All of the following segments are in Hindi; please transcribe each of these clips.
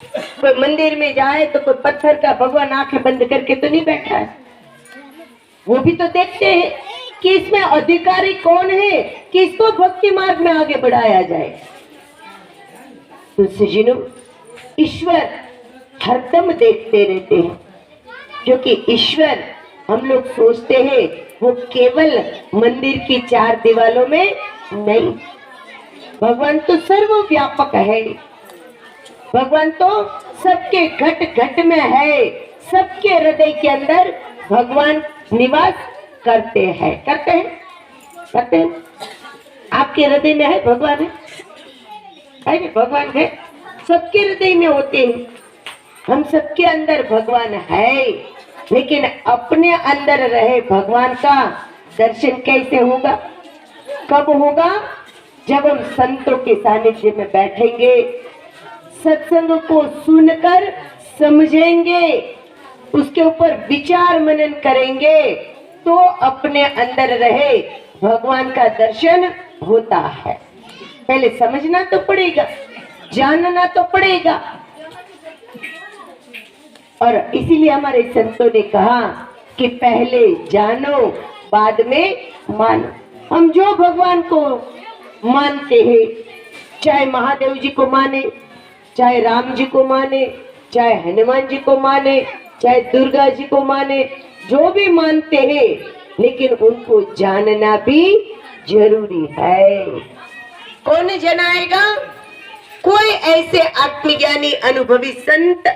कोई मंदिर में जाए तो कोई पत्थर का भगवान आंखें बंद करके तो नहीं बैठा है, वो भी तो देखते हैं कि इसमें अधिकारी कौन है, किसको भक्ति मार्ग में आगे बढ़ाया जाए। तो सज्जनों, ईश्वर हरदम देखते रहते हैं, क्योंकि ईश्वर हम लोग सोचते हैं वो केवल मंदिर की चार दीवारों में नहीं, भगवान तो सर्वव्यापक है। भगवान तो सबके घट घट में है, सबके हृदय के अंदर भगवान निवास करते हैं। करते हैं, करते हैं। आपके हृदय में है भगवान? है भगवान है, सबके हृदय में होते हैं। हम सबके अंदर भगवान है, लेकिन अपने अंदर रहे भगवान का दर्शन कैसे होगा? कब होगा? जब हम संतों के सानिध्य में बैठेंगे, सत्संग को सुनकर समझेंगे, उसके ऊपर विचार मनन करेंगे, तो अपने अंदर रहे भगवान का दर्शन होता है। पहले समझना तो पड़ेगा, जानना तो पड़ेगा। और इसीलिए हमारे संतों ने कहा कि पहले जानो बाद में मानो। हम जो भगवान को मानते हैं, चाहे महादेव जी को माने, चाहे राम जी को माने, चाहे हनुमान जी को माने, चाहे दुर्गा जी को माने, जो भी मानते हैं, लेकिन उनको जानना भी जरूरी है। कौन जनाएगा? कोई ऐसे आत्मज्ञानी अनुभवी संत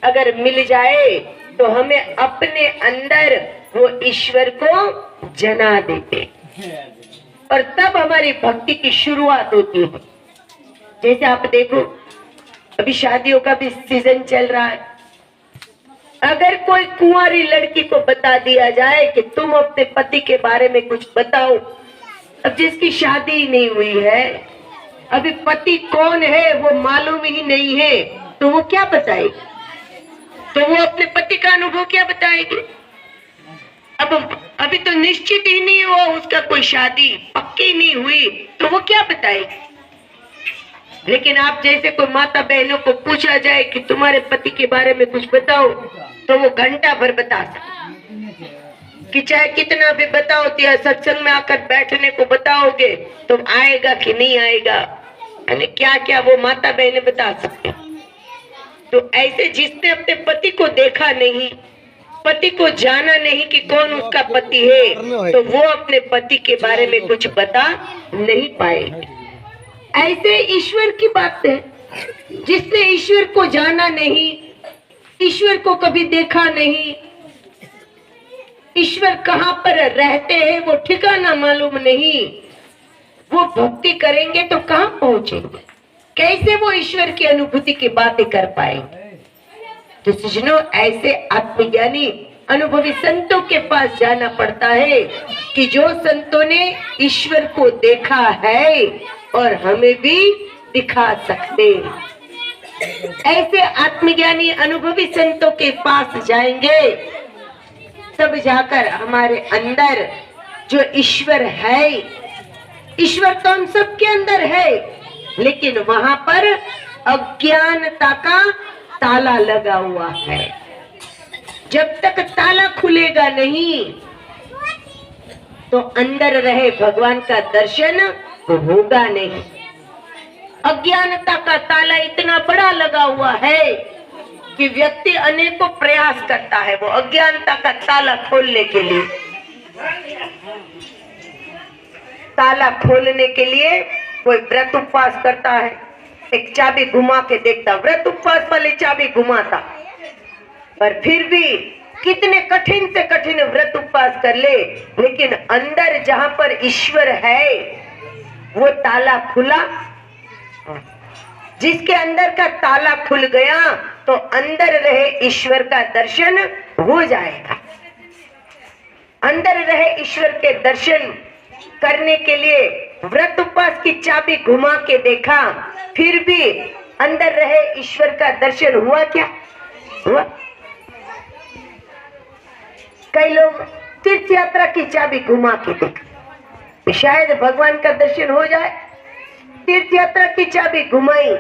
अगर मिल जाए तो हमें अपने अंदर वो ईश्वर को जना देते, और तब हमारी भक्ति की शुरुआत होती है। जैसे आप देखो, अभी शादियों का भी सीजन चल रहा है। अगर कोई कुंवारी लड़की को बता दिया जाए कि तुम अपने पति के बारे में कुछ बताओ, अब जिसकी शादी ही नहीं हुई है, अभी पति कौन है वो मालूम ही नहीं है, तो वो क्या बताएगी? तो वो अपने पति का अनुभव क्या बताएगी? अब अभी तो निश्चित ही नहीं हुआ उसका, कोई शादी पक्की नहीं हुई, तो वो क्या बताएगी? लेकिन आप जैसे कोई माता बहनों को पूछा जाए कि तुम्हारे पति के बारे में कुछ बताओ, तो वो घंटा भर बता सकते। कि चाहे कितना भी बताओ, तो सत्संग में आकर बैठने को बताओगे तो आएगा कि नहीं आएगा, यानी क्या क्या वो माता बहनें बता सकते। तो ऐसे जिसने अपने पति को देखा नहीं, पति को जाना नहीं कि कौन उसका पति है, तो वो अपने पति के बारे में कुछ बता नहीं पाएगा। ऐसे ईश्वर की बात है, जिसने ईश्वर को जाना नहीं, ईश्वर को कभी देखा नहीं, ईश्वर कहाँ पर रहते हैं वो ठिकाना मालूम नहीं, वो भक्ति करेंगे तो कहाँ पहुंचेंगे? कैसे वो ईश्वर की अनुभूति की बातें कर पाएंगे? तो सज्जनों, ऐसे आत्मज्ञानी अनुभवी संतों के पास जाना पड़ता है कि जो संतों ने ईश्वर को देखा है और हमें भी दिखा सकते। ऐसे आत्मज्ञानी अनुभवी संतों के पास जाएंगे, तब जाकर हमारे अंदर जो ईश्वर है, ईश्वर तो हम सबके अंदर है, लेकिन वहां पर अज्ञानता का ताला लगा हुआ है। जब तक ताला खुलेगा नहीं, तो अंदर रहे भगवान का दर्शन होगा नहीं। अज्ञानता का ताला इतना बड़ा लगा हुआ है कि व्यक्ति अनेकों प्रयास करता है वो अज्ञानता का ताला खोलने के लिए। ताला खोलने के लिए कोई व्रत उपवास करता है, एक चाबी घुमा के देखता, व्रत उपवास वाली चाबी घुमाता, पर फिर भी कितने कठिन से कठिन व्रत उपवास कर ले, लेकिन अंदर जहां पर ईश्वर है वो ताला खुला। जिसके अंदर का ताला खुल गया तो अंदर रहे ईश्वर का दर्शन हो जाएगा। अंदर रहे ईश्वर के दर्शन करने के लिए व्रत उपवास की चाबी घुमा के देखा, फिर भी अंदर रहे ईश्वर का दर्शन हुआ क्या? हुआ? कई लोग तीर्थ यात्रा की चाबी घुमा के देखा, शायद भगवान का दर्शन हो जाए। तीर्थ यात्रा की चाबी घुमाई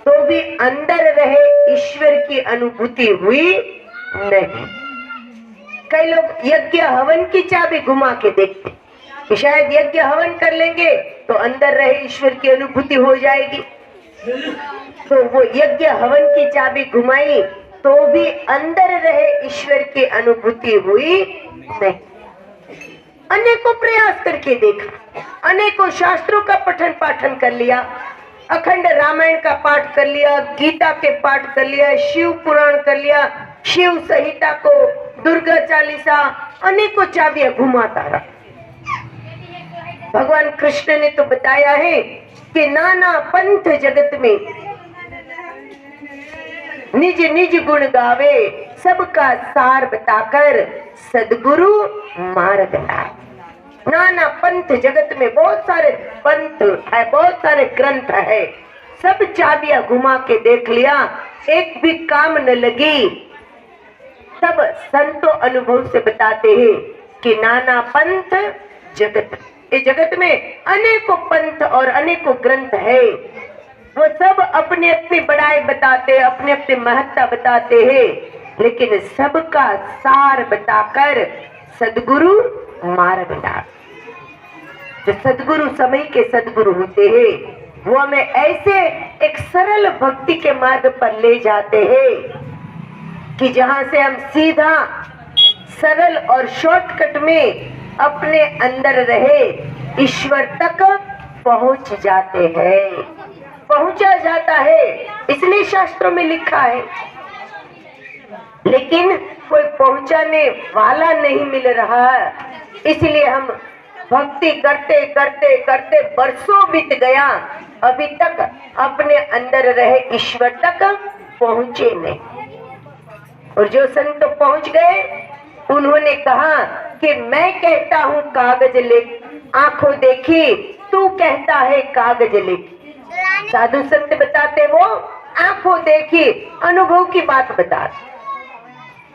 तो भी अंदर रहे ईश्वर की अनुभूति हुई नहीं। कई लोग यज्ञ हवन की चाबी घुमा के देखते कि शायद यज्ञ हवन कर लेंगे तो अंदर रहे ईश्वर की अनुभूति हो जाएगी। तो वो यज्ञ हवन की चाबी घुमाई तो भी अंदर रहे ईश्वर की अनुभूति हुई नहीं। अनेकों प्रयास करके देखा, अनेकों शास्त्रों का पठन पाठन कर लिया, अखंड रामायण का पाठ कर लिया, गीता के पाठ कर लिया, शिव पुराण कर लिया, शिव संहिता को, दुर्गा चालीसा, अनेकों चाबियां घुमाता रहा। भगवान कृष्ण ने तो बताया है कि नाना पंथ जगत में निज निज गुण गावे, सबका सार बताकर सदगुरु मार्ग लाए। नाना पंथ जगत में बहुत सारे पंथ है, बहुत सारे ग्रंथ है, सब चाबियां घुमा के देख लिया, एक भी काम न लगी। सब संतों अनुभव से बताते हैं कि नाना पंथ जगत, इस जगत में अनेकों पंथ और अनेकों ग्रंथ है, वो सब अपने अपनी बड़ाई बताते हैं, अपने अपने महत्ता बताते हैं, लेकिन सबका सार बताकर सदगुरु मार्ग ला। जो सदगुरु समय के सदगुरु होते हैं वो हमें ऐसे एक सरल भक्ति के मार्ग पर ले जाते हैं कि जहां से हम सीधा सरल और शॉर्टकट में अपने अंदर रहे ईश्वर तक पहुंच जाते हैं, पहुंचा जाता है। इसलिए शास्त्रों में लिखा है, लेकिन कोई पहुंचाने वाला नहीं मिल रहा, इसलिए हम भक्ति करते करते करते बरसों बीत गया, अभी तक अपने अंदर रहे ईश्वर तक पहुंचे नहीं। और जो संत पहुंच गए उन्होंने कहा कि मैं कहता हूं कागज ले, आंखों देखी, तू कहता है कागज ले। साधु संत बताते वो आंखों देखी अनुभव की बात बता,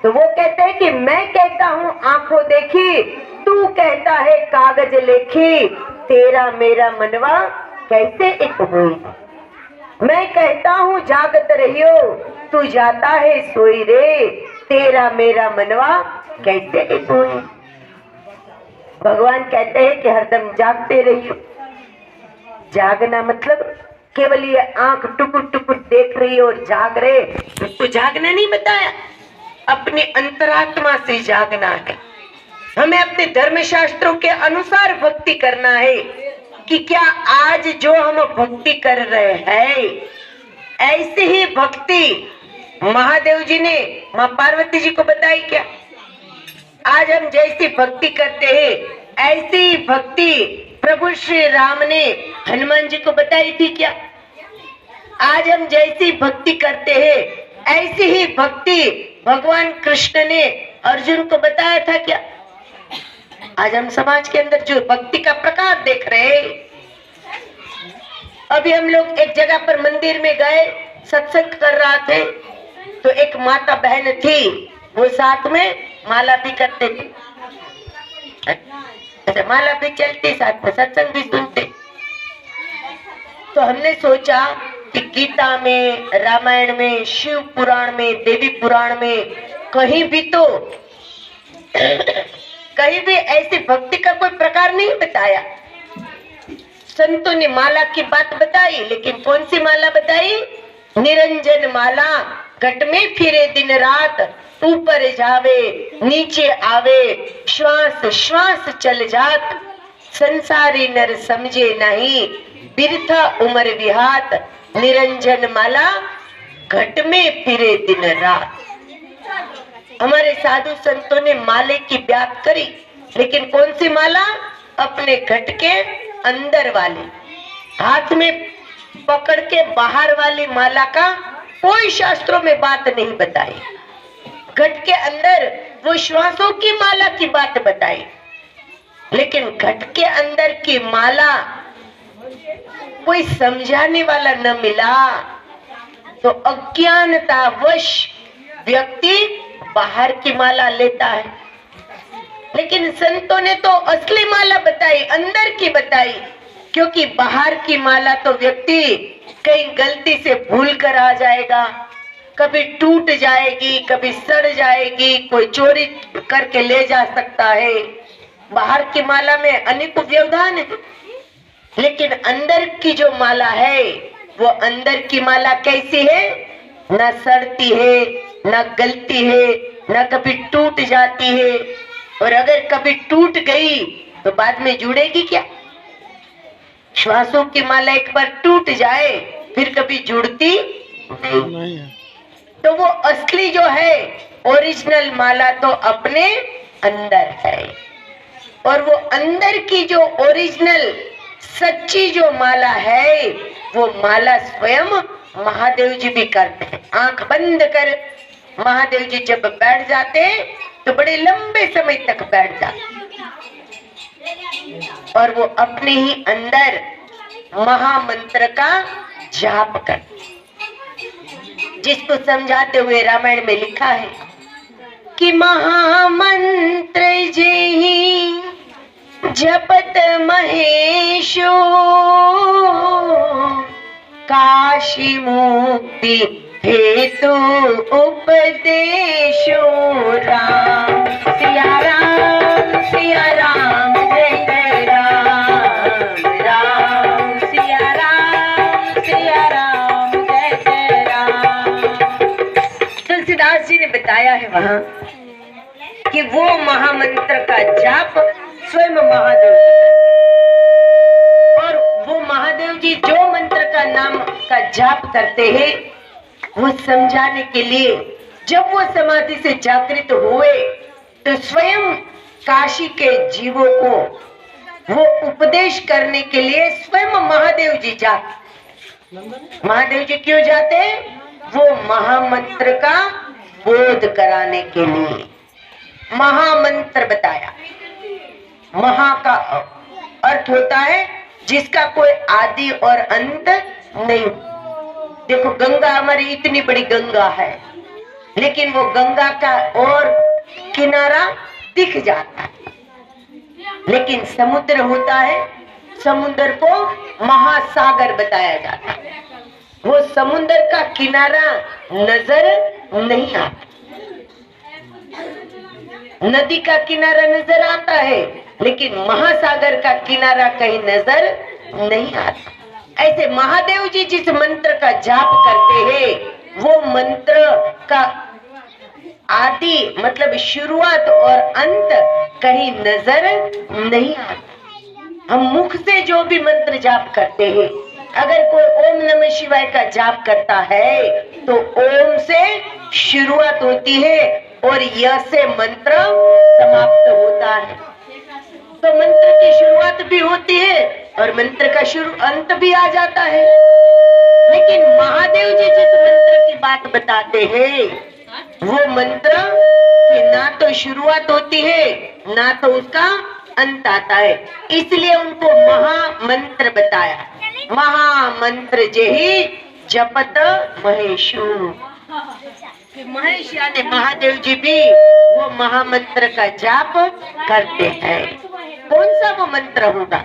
तो वो कहते हैं कि मैं कहता हूं आंखों देखी, तू कहता है कागज लेखी, तेरा मेरा मनवा कैसे एक हुई। मैं कहता हूं जागत रहियो, तू जाता है सोई रे, तेरा मेरा मनवा कैसे एक हुई। भगवान कहते हैं कि हरदम जागते रहियो। जागना मतलब केवल ये आंख टुकुर टुकुर देख रही है और जाग रहे, उसको जागना नहीं बताया, अपनी अंतरात्मा से जागना है। हमें अपने धर्म शास्त्रों के अनुसार भक्ति करना है कि क्या आज जो हम भक्ति कर रहे हैं ऐसी ही भक्ति महादेव जी ने माँ पार्वती जी को बताई क्या? आज हम जैसी भक्ति करते हैं ऐसी भक्ति प्रभु श्री राम ने हनुमान जी को बताई थी क्या? आज हम जैसी भक्ति करते हैं ऐसी ही भक्ति भगवान कृष्ण ने अर्जुन को बताया था क्या? आज हम समाज के अंदर जो भक्ति का प्रकार देख रहे हैं, अभी हम लोग एक जगह पर मंदिर में गए, सत्संग कर रहा थे, तो एक माता बहन थी, वो साथ में माला भी करते थे, अच्छा माला भी चलती, साथ में सत्संग भी सुनते। तो हमने सोचा कि गीता में, रामायण में, शिव पुराण में, देवी पुराण में कहीं भी तो कहीं भी ऐसी भक्ति का कोई प्रकार नहीं बताया। संतों ने माला की बात बताई, लेकिन कौन सी माला बताई? निरंजन माला, घट में फिरे दिन रात, ऊपर जावे नीचे आवे, श्वास श्वास चल जात, संसारी नर समझे नहीं, बिरथा उम्र विहात, निरंजन माला घट में फिरे दिन रात। हमारे साधु संतों ने माले की बात करी, लेकिन कौन सी माला? अपने घट के अंदर वाली, हाथ में पकड़ के बाहर वाली माला का कोई शास्त्रों में बात नहीं बताई। घट के अंदर वो श्वासों की माला की बात बताई, लेकिन घट के अंदर की माला कोई समझाने वाला न मिला, तो अज्ञानतावश व्यक्ति बाहर की माला लेता है। लेकिन संतों ने तो असली माला बताई, अंदर की बताई, क्योंकि बाहर की माला तो व्यक्ति कहीं गलती से भूल कर आ जाएगा, कभी टूट जाएगी, कभी सड़ जाएगी, कोई चोरी करके ले जा सकता है। बाहर की माला में अनेक व्यवधान है, लेकिन अंदर की जो माला है वो अंदर की माला कैसी है? न सड़ती है, न गलती है, न कभी टूट जाती है। और अगर कभी टूट गई तो बाद में जुड़ेगी क्या? श्वासों की माला एक बार टूट जाए फिर कभी जुड़ती नहीं है। तो वो असली जो है ओरिजिनल माला तो अपने अंदर है, और वो अंदर की जो ओरिजिनल सच्ची जो माला है वो माला स्वयं महादेव जी भी करते हैं। आंख बंद कर महादेव जी जब बैठ जाते हैं तो बड़े लंबे समय तक बैठ जाते, और वो अपने ही अंदर महामंत्र का जाप करते, जिसको समझाते हुए रामायण में लिखा है कि महामंत्र जेहि जपत महेशो काशी मुक्ति हेतु उपदेशो। राम सिया राम सिया राम जय जय राम, राम सिया राम जय जय राम। तुलसीदास जी ने बताया है वहां कि वो महामंत्र का जाप स्वयं महादेव जी करते, और वो महादेव जी जो मंत्र का नाम का जाप करते हैं वो समझाने के लिए जब वो समाधि से जागृत हुए तो स्वयं काशी के जीवों को वो उपदेश करने के लिए स्वयं महादेव जी जाते। महादेव जी क्यों जाते? वो महामंत्र का बोध कराने के लिए महामंत्र बताया। महा का अर्थ होता है जिसका कोई आदि और अंत नहीं। देखो गंगा हमारी इतनी बड़ी गंगा है, लेकिन वो गंगा का और किनारा दिख जाता है, लेकिन समुद्र होता है, समुद्र को महासागर बताया जाता है। वो समुद्र का किनारा नजर नहीं आता, नदी का किनारा नजर आता है, लेकिन महासागर का किनारा कहीं नजर नहीं आता। ऐसे महादेव जी जिस मंत्र का जाप करते हैं वो मंत्र का आदि मतलब शुरुआत और अंत कहीं नजर नहीं आता। हम मुख से जो भी मंत्र जाप करते हैं, अगर कोई ओम नमः शिवाय का जाप करता है तो ओम से शुरुआत होती है और य से मंत्र समाप्त होता है। तो मंत्र की शुरुआत भी होती है और मंत्र का शुरू अंत भी आ जाता है। लेकिन महादेव जी जिस मंत्र की बात बताते हैं वो मंत्र की ना तो शुरुआत होती है ना तो उसका अंत आता है, इसलिए उनको महामंत्र बताया। महामंत्र जेहि जपत महेशु, महेश यानी महादेव जी भी वो महामंत्र का जाप करते हैं। कौन सा वो मंत्र होगा?